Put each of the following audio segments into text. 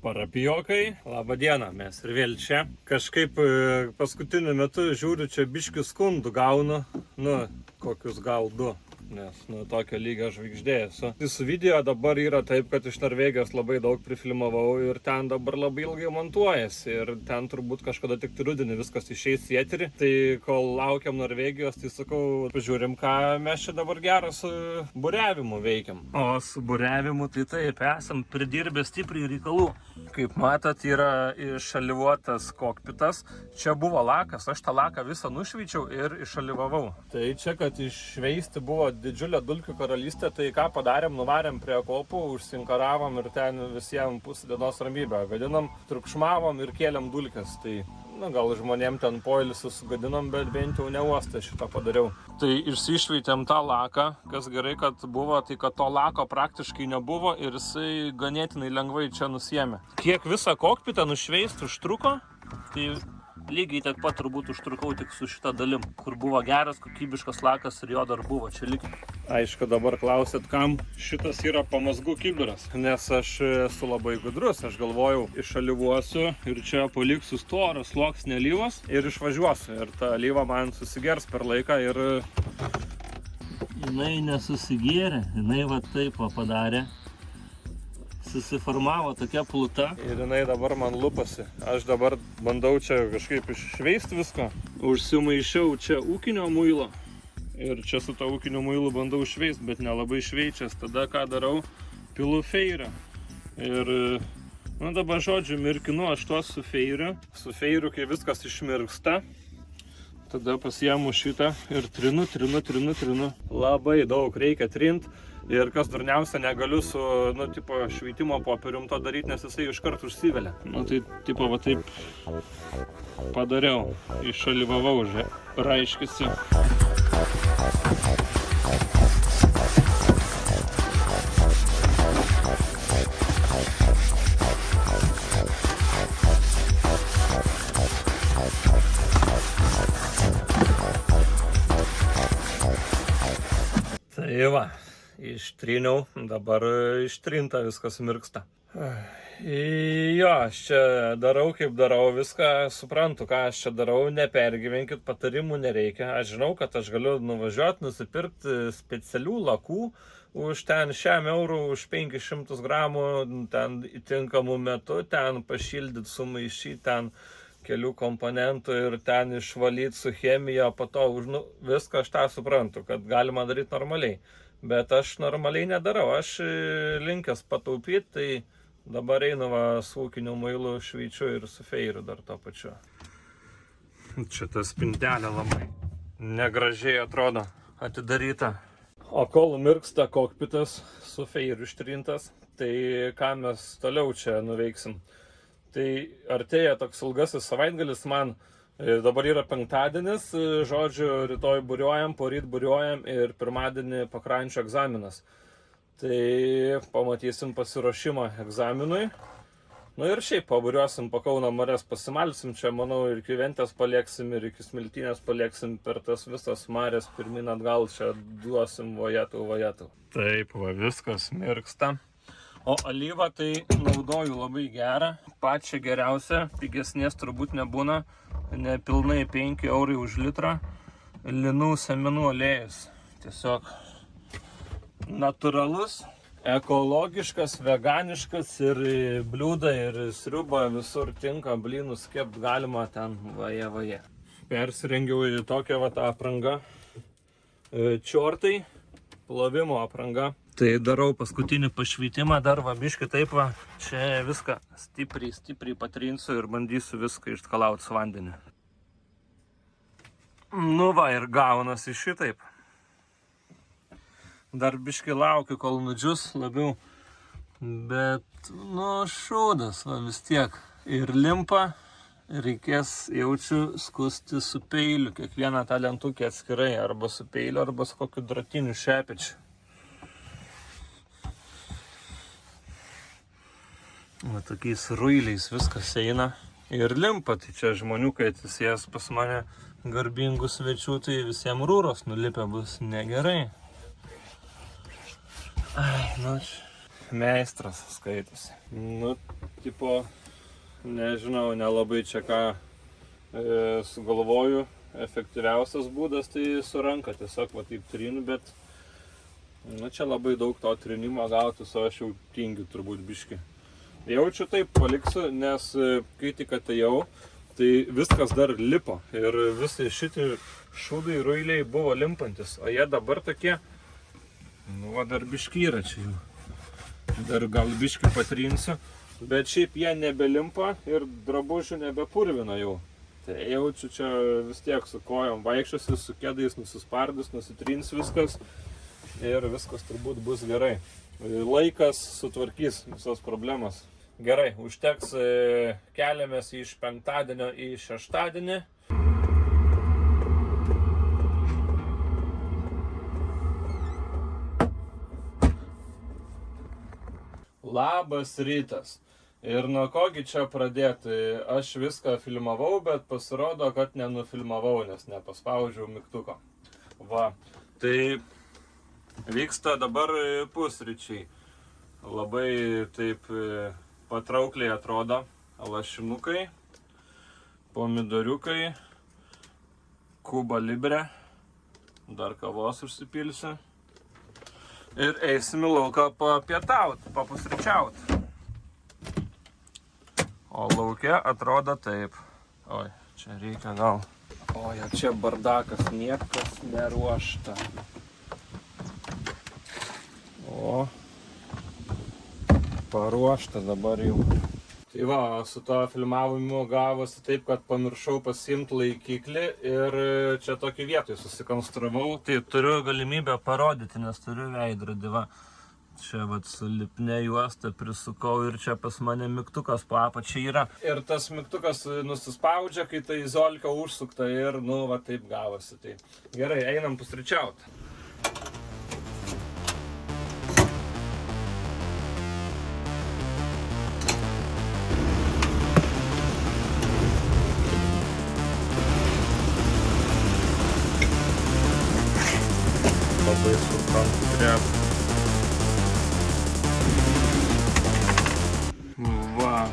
Parapijokai, labą dieną, mes ir vėl čia. Kažkaip paskutiniu metu žiūriu, čia biškių skundų gaunu, kokius gal 2. Nes tokio lygio žvaigždė esu. Su video dabar yra taip, kad iš Norvegijos labai daug prifilmavau ir ten dabar labai ilgai montuojasi. Ir ten turbūt kažkada tik rudenį viskas išeis į eterį. Tai kol laukiam Norvegijos, tai sakau, pažiūrim, ką mes čia dabar gerą su buriavimu veikiam. O su buriavimu tai taip, esam pridirbę stipriai reikalų. Kaip matot, yra iššalivuotas kokpitas. Čia buvo lakas, aš tą laką visą nušveičiau ir iššalivavau. Tai čia, kad iššveisti buvo didžiulė dulkių karalystė, tai ką padarėm, nuvarėm prie kopų, užsinkaravom ir ten visiems pusę dienos ramybę gadinom, triukšmavom ir kėlėm dulkes. Tai gal žmonėm ten poilsį sugadinom, bet bent jau neuostę šitą padariau. Tai išsišveitėm tą laką, kas gerai, kad buvo, tai kad to lako praktiškai nebuvo ir jisai ganėtinai lengvai čia nusiėmė. Kiek visą kokpitą nušveist užtruko, tai lygiai tiek pat turbūt užtrukau tik su šitą dalim, kur buvo geras, kokybiškas lakas ir jo dar buvo čia likę. Aišku, dabar klausėt, kam šitas yra pamazgų kibiras, nes aš esu labai gudrus, aš galvojau, iššalivuosiu ir čia paliksiu storą sluoksnį alyvos ir išvažiuosiu. Ir ta alyva man susigers per laiką ir jinai nesusigėrė, jinai va taip padarė. Susiformavo tokia pluta ir jinai dabar man lupasi. Aš dabar bandau čia kažkaip iššveisti viską. Užsimaišiau čia ūkinio muilo ir čia su to ūkiniu muilu bandau šveisti, bet nelabai šveičias. Tada ką darau? Pilu feirą. Ir dabar žodžiu mirkinu aš tuos su feiriu. Su feiriu, kai viskas išmirksta, tada pasiemu šitą ir trinu. Labai daug reikia trint. Ir kas durniausia, negaliu su, šveitimo popierium to daryti, nes jisai iškart užsivelia. Tai, va taip padariau, iššalivavau, raiškisi. Tai va. Ištryniau, dabar ištrinta, viskas mirksta. Jo, aš čia darau kaip darau, viską suprantu, ką aš čia darau, nepergyvenkit, patarimų nereikia. Aš žinau, kad aš galiu nuvažiuoti, nusipirkti specialių lakų už ten 100 eurų, už 500 gramų, ten įtinkamų metu, ten pašildyti, sumaišyti, ten kelių komponentų ir ten išvalyti su chemija, po to viską aš tą suprantu, kad galima daryti normaliai. Bet aš normaliai nedarau, aš linkęs pataupyti, tai dabar einu su ūkiniu muilu šveičiu ir su feiriu dar to pačiu. Čia ta spintelė labai negražiai atrodo, atidaryta. O kol mirksta kokpitas su feiriu ištrintas, tai ką mes toliau čia nuveiksim? Tai artėja toks ilgasis savaitgalis man. Dabar yra penktadienis, žodžiu, rytoj buriuojam, poryt buriuojam ir pirmadienį pakrančio egzaminas. Tai pamatysim pasiruošimą egzaminui. Ir šiaip paburiuosim po Kauno marias, pasimalsim čia, manau, ir iki Ventės palieksim, ir iki Smiltynės palieksim per tas visas marias pirmin atgal, čia duosim vajetų. Taip, va, viskas mirksta. O alyvą tai naudoju labai gerą, pačią geriausią, pigesnės turbūt nebūna, nepilnai 5 eurai už litrą, linų sėmenų aliejus. Tiesiog natūralus, ekologiškas, veganiškas ir bliūdą ir sriubą visur tinka, blynus kept galima ten vaje. Persirengiau į tokią aprangą, čiortai, plovimo apranga. Tai darau paskutinį pašveitimą, dar biškį taip va, čia viską stipriai patrinsiu ir bandysiu viską išskalauti su vandeniu. Ir gaunasi šitaip. Dar biškį laukiu, kol nudžius labiau, bet, šūdas, vis tiek. Ir limpa, reikės, jaučiu, skusti su peiliu, kiekvieną tą lentukę atskirai, arba su peiliu, arba su kokiu dratiniu šepečiu. Tokiais ruiliais viskas eina ir limpa, tai čia žmonių, kai atsisės pas mane garbingų svečių, tai visiems rūros nulipę bus negerai. meistras skaitosi. Nu, tipo, nežinau, nelabai čia ką sugalvoju. Efektyviausias būdas tai su ranka, tiesiog va taip trinu, bet nu, čia labai daug to trinimo gauti, o aš jau tingiu turbūt biški. Jaučiu taip paliksiu, nes kai tik atėjau, tai viskas dar lipo ir visi šitie šūdai ruiliai buvo limpantis, o jie dabar tokie, nu va dar biški yra čia jau. Dar gal biški patrinsiu, bet šiaip jie nebelimpa ir drabužių nebepurvina jau. Tai jaučiu čia vis tiek su kojom vaikščiosiu, su kėdais nusispardus, nusitrins viskas ir viskas turbūt bus gerai. Laikas sutvarkys visos problemas. Gerai, užteks, keliamės iš penktadienio į šeštadienį. Labas rytas. Ir nuo kogi čia pradėti? Aš viską filmavau, bet pasirodo, kad nenufilmavau, nes nepaspaudžiau mygtuko. Va, tai vyksta dabar pusryčiai. Labai taip patraukliai atrodo lašinukai, pomidoriukai, kuba libre, dar kavos užsipilsiu. Ir eisim į lauką papietauti, papusryčiauti. O lauke atrodo taip. Oi, čia reikia gal. Oi, čia bardakas, niekas neruošta. O, paruošta dabar jau. Tai va, su to filmavimu gavosi taip, kad pamiršau pasiimti laikiklį ir čia tokį vietoj susikonstravau. Tai turiu galimybę parodyti, nes turiu veidrodį. Va. Čia vat su lipne juosta prisukau ir čia pas mane mygtukas po apačia yra. Ir tas mygtukas nusispaudžia, kai ta izolka užsukta ir nu va taip gavosi. Tai gerai, einam pusryčiauti. Labai suprantu krepą. Va.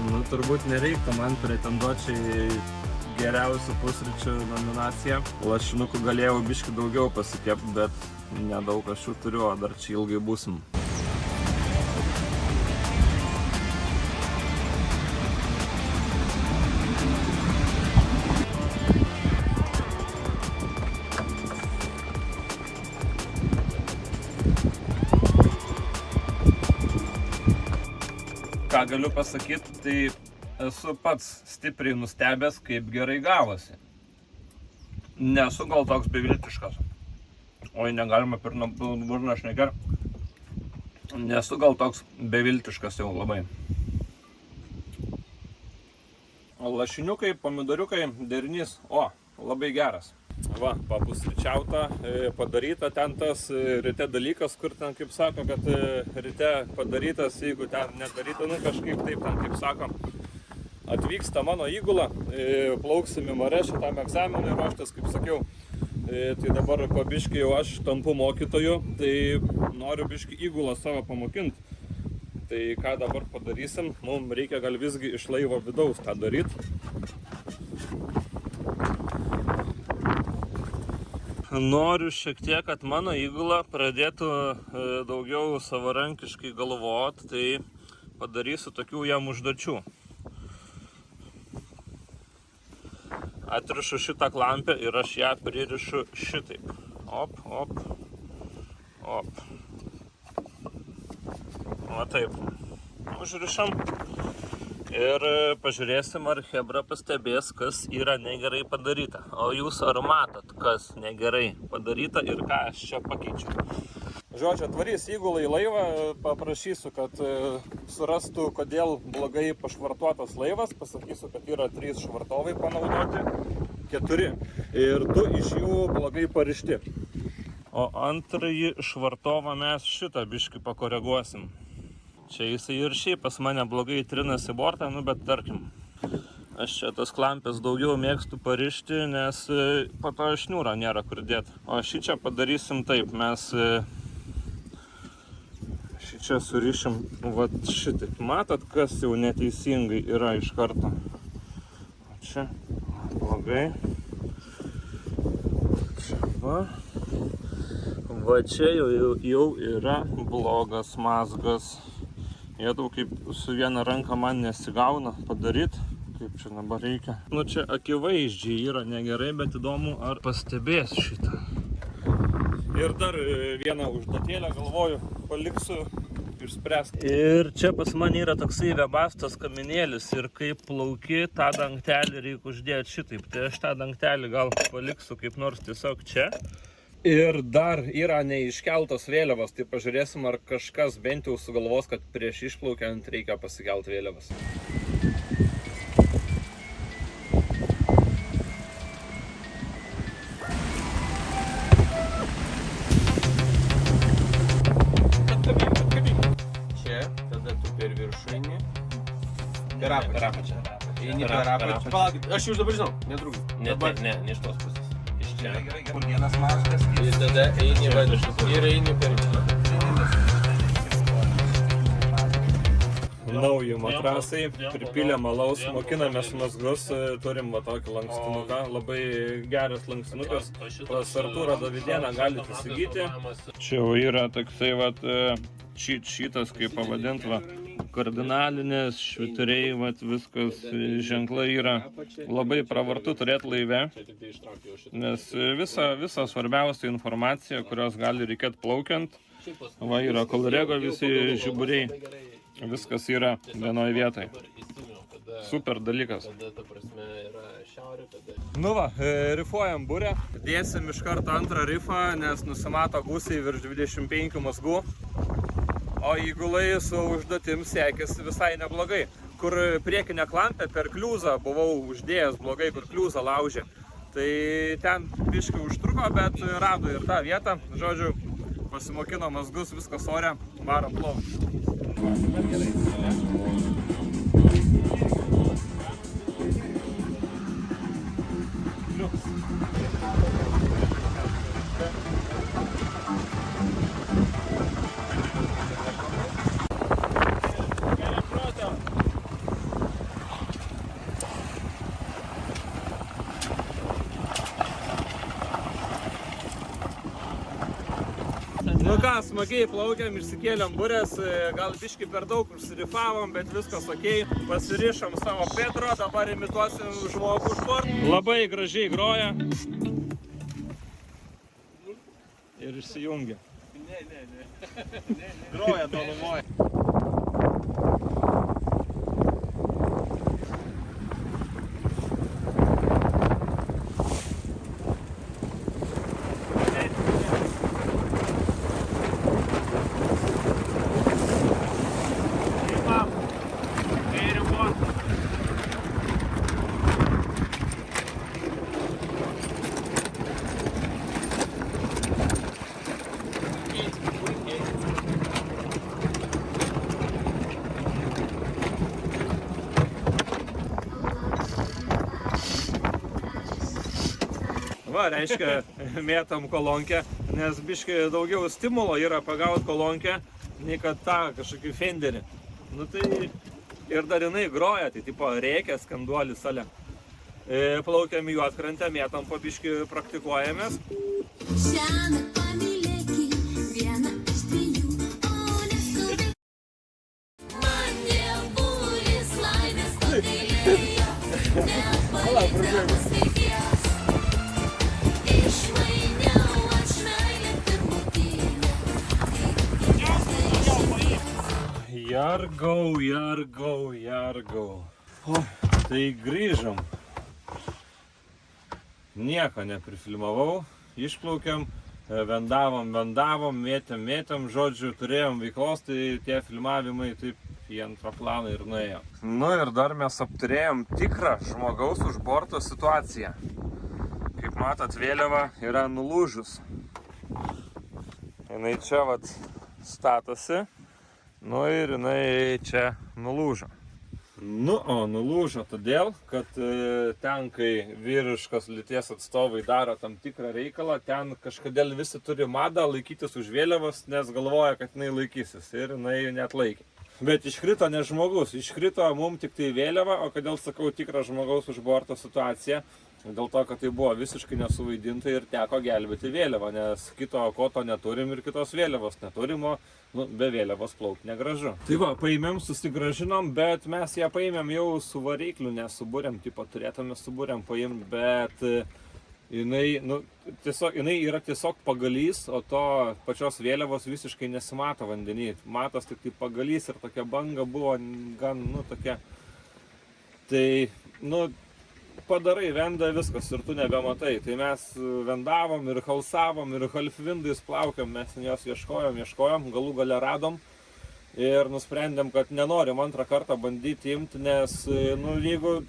Nu, turbūt nereiktų man pretenduoti į geriausių pusryčių nominaciją. Lašinukų galėjau biškį daugiau pasikepti, bet nedaug aš jų turiu, o dar čia ilgai būsim. Ką galiu pasakyti, tai esu pats stipriai nustebęs, kaip gerai gavosi. Nesu gal toks beviltiškas. Oi, negalima per burną šnekėti. Nesu gal toks beviltiškas jau labai. Lašiniukai, pomidoriukai, derinys, o, labai geras. Va, papusryčiauta, padaryta ten tas ryte dalykas, kur ten, kaip sako, kad ryte padarytas, jeigu ten nedaryta, nu kažkaip taip ten, kaip sako, atvyksta mano įgula, plauksim į mare šitam egzaminui ruoštis, kaip sakiau. Tai dabar po biškį jau aš tampu mokytoju, tai noriu biškį įgulą savo pamokinti. Tai ką dabar padarysim, mums reikia gal visgi iš laivo vidaus tą daryti. Noriu šiek tiek, kad mano įgula pradėtų daugiau savarankiškai galvoti, tai padarysiu tokių jam užduočių. Atrišu šitą klampę ir aš ją pririšu šitaip. Op, op, op. Va taip. Užrišam. Ir pažiūrėsim, ar chebra pastebės, kas yra negerai padaryta. O jūs ar matot, kas negerai padaryta ir ką aš čia pakeičiu. Žodžiu, atvarys įgulą į laivą, paprašysiu, kad surastų, kodėl blogai pašvartuotas laivas. Pasakysiu, kad yra 3 švartovai panaudoti, 4. Ir 2 iš jų blogai parišti. O antrąjį švartovą mes šitą biškį pakoreguosim. Čia jisai ir šiaip pas mane blogai trinasi bortą, nu bet tarkim. Aš čia tas klampės daugiau mėgstu parišti, nes po to šniūro nėra kur dėti. O šį čia padarysim taip, mes čia surišim vat šitaip. Matot, kas jau neteisingai yra iš karto. O čia blogai. Čia va. Va čia jau yra blogas mazgas. Jėdau, kaip su viena ranka man nesigauna padaryti. Kaip čia dabar reikia. Nu čia akivaizdžiai yra negerai, bet įdomu, ar pastebės šitą. Ir dar vieną užduotėlę galvoju paliksiu išspręsti. Ir čia pas mane yra toksai Webasto kaminėlis ir kaip plauki, tą dangtelį reikia uždėti šitaip. Tai aš tą dangtelį gal paliksiu kaip nors tiesiog čia. Ir dar yra neiškeltos vėliavos, tai pažiūrėsim, ar kažkas bent jau sugalvos, kad prieš išplaukiant reikia pasikelti vėliavas. Per apačią. Eini per apačią. Palaukit, aš jau dabar žinau, netrūkit. Ne, iš tos pusės. Iš čia. Kur vienas mazgas. Ir tada eini ir eini per čia. Nauji matrasai, pripylė malaus, mokinamės mazgus, turim va tokį lankstinuką, labai geras lankstinukas, pas Artūrą Davidėną galite įsigyti. Čia jau yra toksai vat cheat sheetas, kaip pavadint, va, kardinalinės, švyturiai, vat viskas, ženklai yra labai pravartu turėti laive, nes visa svarbiausia informacija, kurios gali reikėti plaukiant, va yra kolorego visi žiburiai. Viskas yra vienoje vietoje. Super dalykas. Nu va, rifuojam burę. Dėsim iš karto antrą rifą, nes nusimato gūsiai virš 25 mazgų. O įgulai su užduotim sekėsi visai neblogai. Kur priekinę klampę per kliūzą buvau uždėjęs blogai, kur kliūzą laužė. Tai ten biškai užtruko, bet rado ir tą vietą. Žodžiu, pasimokino mazgus, viskas ore, varom plovti. Nu ką, smagiai plaukiam, išsikėlėm burės, gal biškai per daug užsirifavom, bet viskas okei. Pasirišom savo Petro, dabar imituosim žmogų športą. Labai gražiai groja. Ir išsijungia. Ne. Groja tolumoje. Va, reiškia, mėtam kolonkę, nes biškai daugiau stimulo yra pagauti kolonkę, nei kad tą kažkokį fenderį. Nu tai ir dar jinai groja, tai tipo rėkia skanduolį sale. Plaukiam į Juodkrantę, mėtam po biškai praktikuojamės. Jargau. Tai grįžom. Nieko neprifilmavau, išplaukiam, vendavom, mėtėm, žodžiu, turėjom veiklos, tai tie filmavimai taip į antrą planą ir nuėjo. Nu ir dar mes apturėjom tikrą žmogaus už borto situaciją. Kaip matot, vėliava yra nulūžus. Jinai čia vat statosi, nu ir jinai čia nulūžo. Nu, o nulūžo todėl, kad ten, kai vyriškos lyties atstovai daro tam tikrą reikalą, ten kažkodėl visi turi madą laikytis už vėliavos, nes galvoja, kad jinai laikysis ir jinai net laikė. Bet iškrito ne žmogus, iškrito mums tik tai vėliava, o kodėl sakau tikras žmogaus už borto situacija? Dėl to, kad tai buvo visiškai nesuvaidinta ir teko gelbėti vėliavą, nes kito koto neturim ir kitos vėliavos neturim, o be vėliavos plaukti negražu. Tai va, paėmėm, susigražinom, bet mes ją paėmėm jau su varikliu, nesubūrėm, tipo turėtume subūrėm paimti, bet jinai yra tiesiog pagalys, o to pačios vėliavos visiškai nesimato vandenį. Matos tik tai pagalys ir tokia banga buvo gan, tokia. Tai, padarai vendą viskas ir tu nebematai. Tai mes vendavom ir halsavom ir halfvindais plaukiam, mes jos ieškojom, galų gale radom ir nusprendėm, kad nenorim antrą kartą bandyti imti, nes jeigu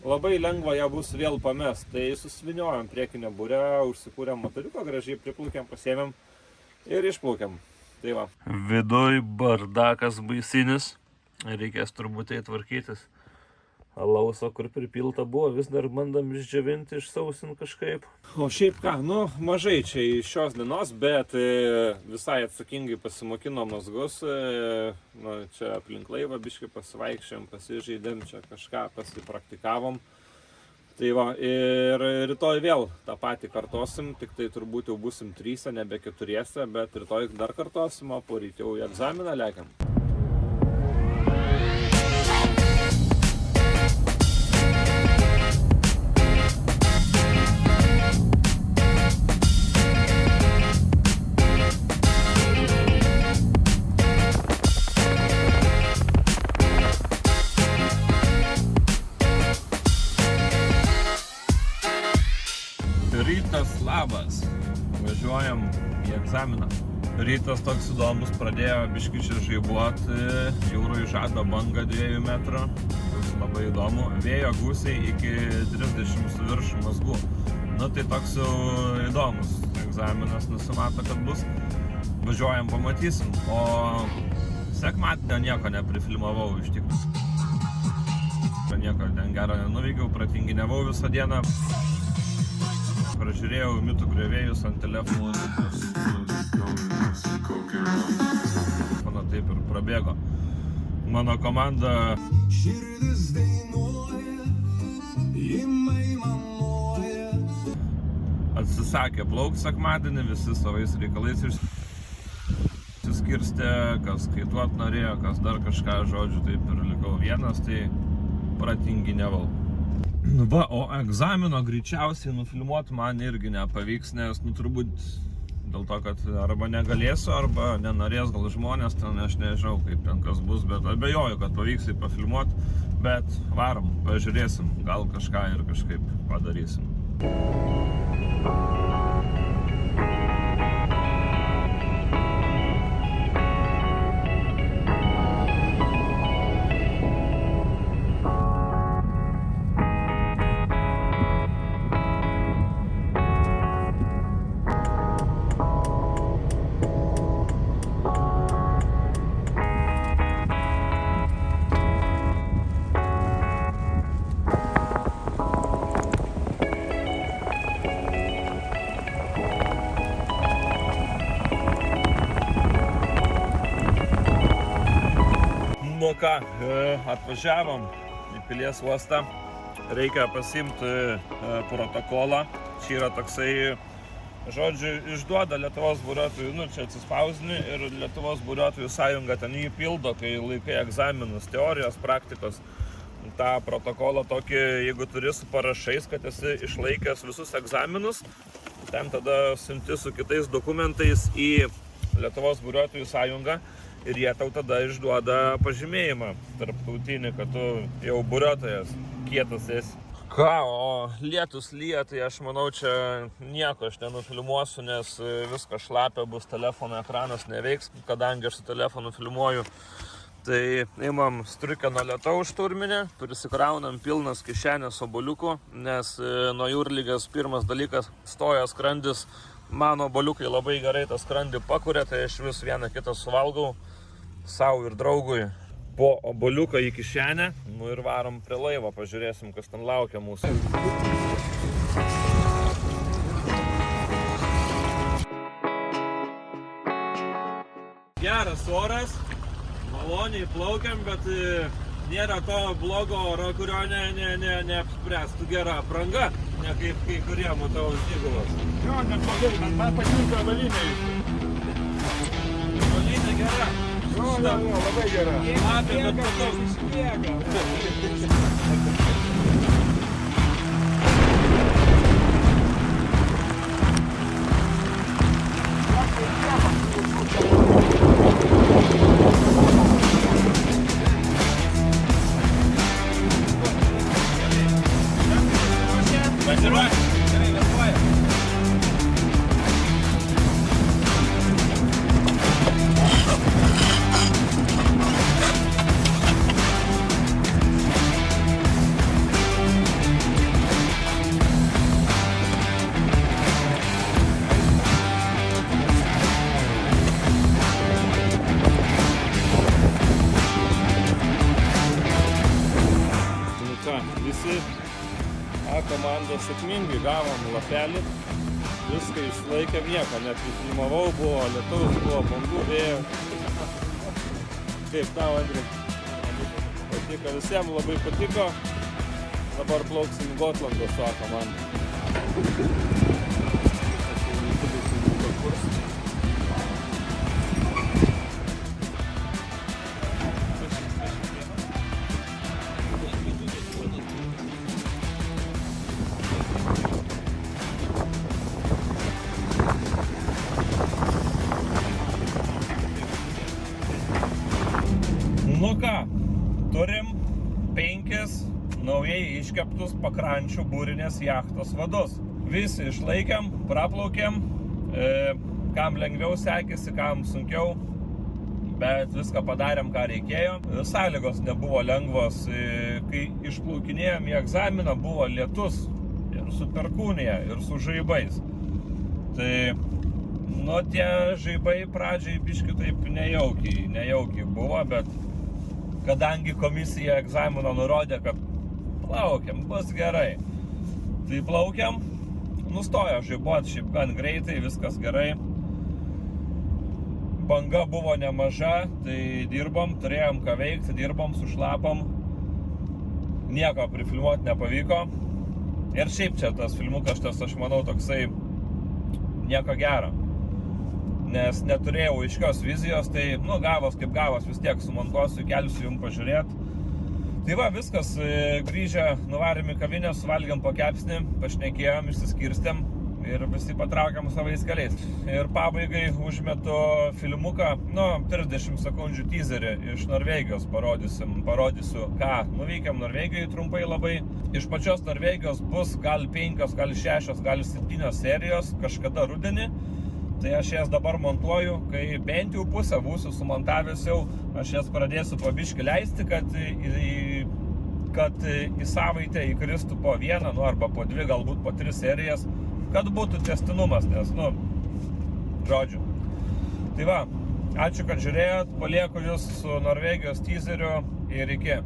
labai lengva ją bus vėl pamest. Tai susiviniojom priekinę burę, užsikūrėm motoriuką, gražiai priplukėm, pasiėmėm ir išplaukėm. Tai va. Viduj bardakas baisinis, reikės turbūt tvarkytis. Alauso, kur pripilta buvo, vis dar bandam išdžiovinti, išsausinti kažkaip. O šiaip ką, mažai čia iš šios dienos, bet visai atsakingai pasimokinom mazgus. Čia aplink laivą biškai pasivaikščiam, pasižaidėm, čia kažką pasipraktikavom. Tai va, ir rytoj vėl tą patį kartosim, tik tai turbūt jau būsim 3, nebe 4, bet rytoj dar kartosim, o poryt jau į egzaminą lekiam. Rytas labas, važiuojam į egzaminą. Rytas toks įdomus, pradėjo biškį čia žaibuoti, jūrui žada banga 2 metrų, bus labai įdomu, vėjo gūsiai iki 30 su virš mazgų. Tai toks jau įdomus egzaminas, nusimato, kad bus, važiuojam pamatysim, o sekmadienio nieko neprifilmavau iš tikrųjų. Nieko ten gero nenuveikiau, pratinginiavau visą dieną. Pražiūrėjau mitų griovėjus ant telefonų. Taip ir prabėgo. Mano komanda atsisakė plaukti sekmadienį, visi savais reikalais išsiskirstė, kas kaituot norėjo, kas dar kažką, žodžiu, taip ir likau vienas, tai pratinginiavau. Va, o egzamino greičiausiai nufilmuoti man irgi nepavyks, nes turbūt dėl to, kad arba negalėsiu, arba nenorės gal žmonės, ten aš nežinau, kaip ten kas bus, bet abejoju, kad pavyks tai pafilmuoti, bet varom, pažiūrėsim, gal kažką ir kažkaip padarysim. Nu ką, atvažiavom į Pilies uostą, reikia pasiimti protokolą. Čia yra toksai, žodžiu, išduoda Lietuvos buriuotojų, čia atsispausdini ir Lietuvos buriuotojų sąjunga ten jį pildo, kai laikai egzaminus, teorijos, praktikos. tą protokolą tokį, jeigu turi su parašais, kad esi išlaikęs visus egzaminus, ten tada siunti su kitais dokumentais į Lietuvos buriuotojų sąjungą ir jie tau tada išduoda pažymėjimą tarptautinį, kad tu jau buriuotojas kietas esi. Ką, o lietus lyja, tai aš manau, čia nieko aš nenufilmuosiu, nes viskas šlapia bus, telefono ekranas neveiks, kadangi aš su telefonu filmuoju. Tai imam striukę nuo lietaus šturminę, prisikraunam pilnas kišenės obuoliukų, nes nuo jūrligės pirmas dalykas stoja skrandis. Mano obuoliukai labai gerai tą skrandį pakuria, tai aš vis vieną kitą suvalgau, savo ir draugui. po oboliuką į kišenę, nu ir varom prie laivo, pažiūrėsim, kas ten laukia mūsų. Geras oras, maloniai plaukiam, bet nėra to blogo oro, kurio neapspręstų gera apranga, ne kaip kai kurie matau įgulos. Jo, neblogai, man patinka avalynė. Avalynė gera. Jo, labai gera. Apie, bet matau. Visi A komandos sėkmingai gavom lapelį, viską išlaikėm, nieko neprislimavau, buvo lietaus, buvo bangų, vėjo. Kaip tau, Andriu? Patiko visiems, labai patiko. Dabar plauksim Gotlando su A komanda. Nu ką, turim 5 naujai iškeptus pakrančių būrinės jachtos vadus. Visi išlaikėm, praplaukėm, kam lengviau sekėsi, kam sunkiau, bet viską padarėm, ką reikėjo. Sąlygos nebuvo lengvos, kai išplaukinėjom į egzaminą, buvo lietus ir su perkūnija, ir su žaibais. Tai, nu, tie žaibai pradžiai biški taip nejaukiai buvo, bet kadangi komisija egzamino nurodė, kad plaukiam, bus gerai. Tai plaukiam, nustojo žaibuot šiaip gan greitai, viskas gerai. Banga buvo nemaža, tai dirbom, turėjom ką veikti, dirbom, sušlapom. Nieko prifilmuoti nepavyko. Ir šiaip čia tas filmukas, aš manau, toksai nieko gero. Nes neturėjau aiškios vizijos, tai, nu, gavos kaip gavos, vis tiek sumontuosiu, kelsiu jums pažiūrėti. Tai va, viskas, grįžę, nuvarėm į kavinę, suvalgėm po kepsnį, pašnekėjom, išsiskirstėm ir visi patraukėm savais keliais. Ir pabaigai užmetu filmuką, nu, 30 sekundžių teaserį iš Norvegijos parodysiu, ką nuveikėm Norvegijoje trumpai labai. Iš pačios Norvegijos bus gal 5, gal 6, gal 7 serijos kažkada rudenį. Tai aš jas dabar montuoju, kai bent jau pusę būsiu sumontavęs jau, aš jas pradėsiu po biškį leisti, kad į savaitę įkristų po 1, nu, arba po 2, galbūt po 3 serijas, kad būtų tęstinumas, nes, nu, žodžiu. Tai va, ačiū, kad žiūrėjot, palieku jūs su Norvegijos teaseriu ir iki.